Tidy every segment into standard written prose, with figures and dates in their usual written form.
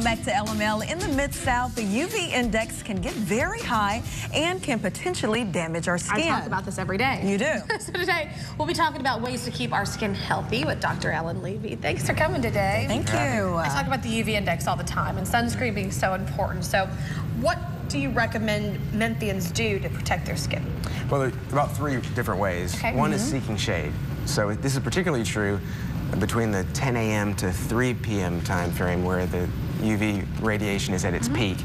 Welcome back to LML. In the Mid-South, the UV index can get very high and can potentially damage our skin. I talk about this every day. You do. So today, we'll be talking about ways to keep our skin healthy with Dr. Ellen Levy. Thanks for coming today. Thank you. I talk about the UV index all the time and sunscreen being so important. So what do you recommend Memphians do to protect their skin? Well, there are about 3 different ways. Okay. One is seeking shade. So this is particularly true between the 10 a.m. to 3 p.m. time frame where the UV radiation is at its peak.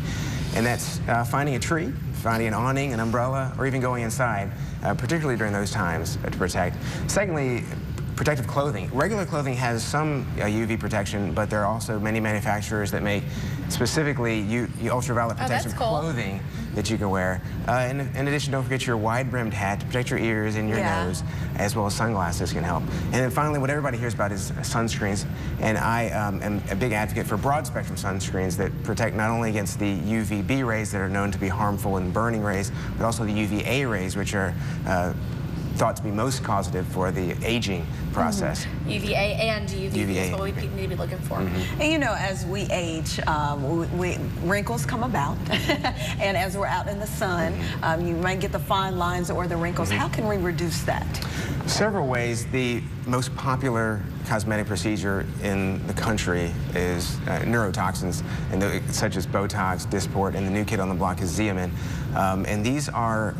And that's finding a tree, finding an awning, an umbrella, or even going inside, particularly during those times to protect. Secondly, protective clothing. Regular clothing has some UV protection, but there are also many manufacturers that make specifically ultraviolet protective clothing that you can wear. In addition, don't forget your wide-brimmed hat to protect your ears and your nose, as well as sunglasses can help. And then finally, what everybody hears about is sunscreens. And I am a big advocate for broad-spectrum sunscreens that protect not only against the UVB rays that are known to be harmful and burning rays, but also the UVA rays, which are thought to be most causative for the aging process. UVA and UVB is what we need to be looking for. And you know, as we age, wrinkles come about. And as we're out in the sun, you might get the fine lines or the wrinkles. How can we reduce that? Several ways. The most popular cosmetic procedure in the country is neurotoxins, such as Botox, Dysport, and the new kid on the block is Xeomin. And these are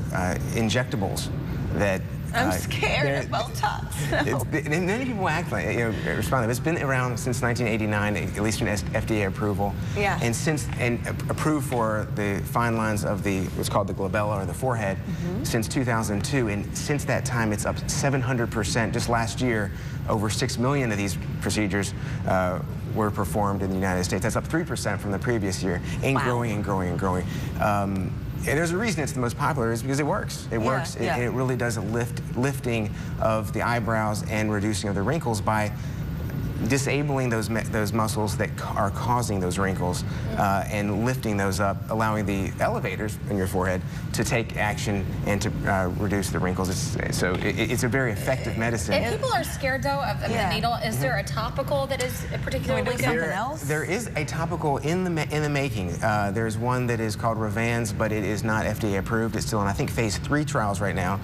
injectables that I'm scared of Botox. Many people act like, respond. It's been around since 1989, at least in FDA approval. Yeah. And approved for the fine lines of what's called the glabella or the forehead since 2002. And since that time, it's up 700%. Just last year, over 6 million of these procedures were performed in the United States. That's up 3% from the previous year, and growing and growing and growing. And there's a reason it's the most popular, is because it works. It works. It really does a lifting of the eyebrows and reducing of the wrinkles by disabling those muscles that are causing those wrinkles and lifting those up, allowing the elevators in your forehead to take action and to reduce the wrinkles. So it's a very effective medicine. If people are scared, though, of the needle, is there a topical that is particularly something else? There is a topical in the making. There's one that is called Revans, but it is not FDA approved. It's still in, I think, phase 3 trials right now.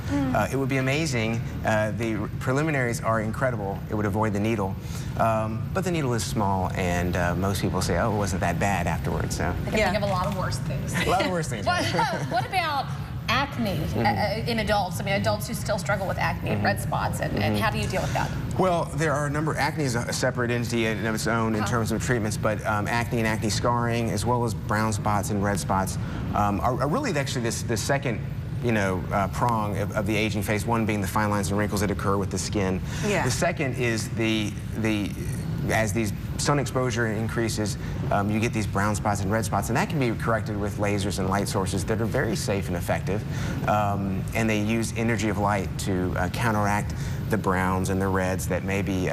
It would be amazing. The preliminaries are incredible. It would avoid the needle. But the needle is small, and most people say, oh, it wasn't that bad afterwards. So. I can think of a lot of worse things. A lot of worse things. What about acne in adults? I mean, adults who still struggle with acne and red spots, and how do you deal with that? Well, there are a number. Acne is a separate entity in of its own in terms of treatments, but acne and acne scarring, as well as brown spots and red spots, are really actually the second prong of the aging phase. One being the fine lines and wrinkles that occur with the skin. The second is as these sun exposure increases, you get these brown spots and red spots, and that can be corrected with lasers and light sources that are very safe and effective, and they use energy of light to counteract the browns and the reds that may be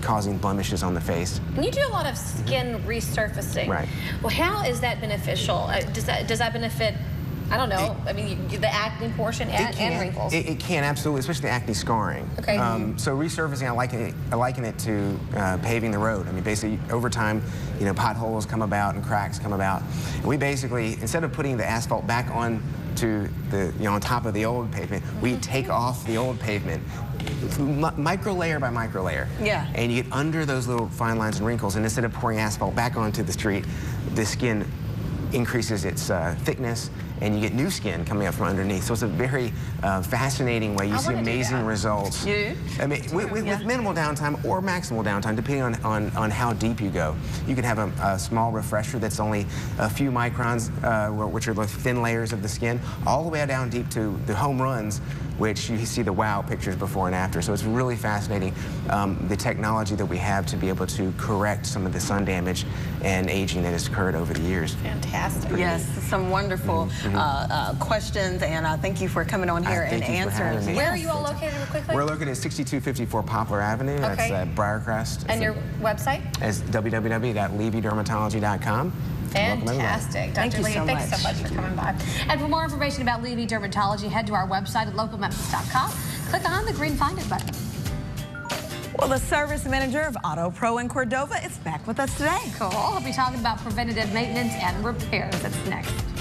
causing blemishes on the face. And you do a lot of skin resurfacing. Right. Well, how is that beneficial? Does that benefit, I don't know, I mean, the acne portion and wrinkles? It can, absolutely, especially the acne scarring. Okay. So resurfacing, I liken it to paving the road. I mean, basically, over time, potholes come about and cracks come about. And we basically, instead of putting the asphalt back on to on top of the old pavement, we take off the old pavement, micro layer by micro layer. And you get under those little fine lines and wrinkles, and instead of pouring asphalt back onto the street, the skin increases its thickness, and you get new skin coming up from underneath. So it's a very fascinating way. You see amazing results. I mean, with minimal downtime or maximal downtime, depending on how deep you go. You can have a small refresher that's only a few microns, which are the thin layers of the skin, all the way down deep to the home runs, which you see the wow pictures before and after. So it's really fascinating, the technology that we have to be able to correct some of the sun damage and aging that has occurred over the years. Fantastic. Yes, some wonderful questions, and thank you for coming on here and answering. Where are you all located, real quickly? We're located at 6254 Poplar Avenue. That's Briarcrest. And your website? Is www.levydermatology.com. Fantastic. Dr. Levy, thanks so much for coming by. And for more information about Levy Dermatology, head to our website at localmemphis.com. Click on the green Find It button. Well, the service manager of Auto Pro in Cordova is back with us today. Cool. I'll be talking about preventative maintenance and repairs. That's next.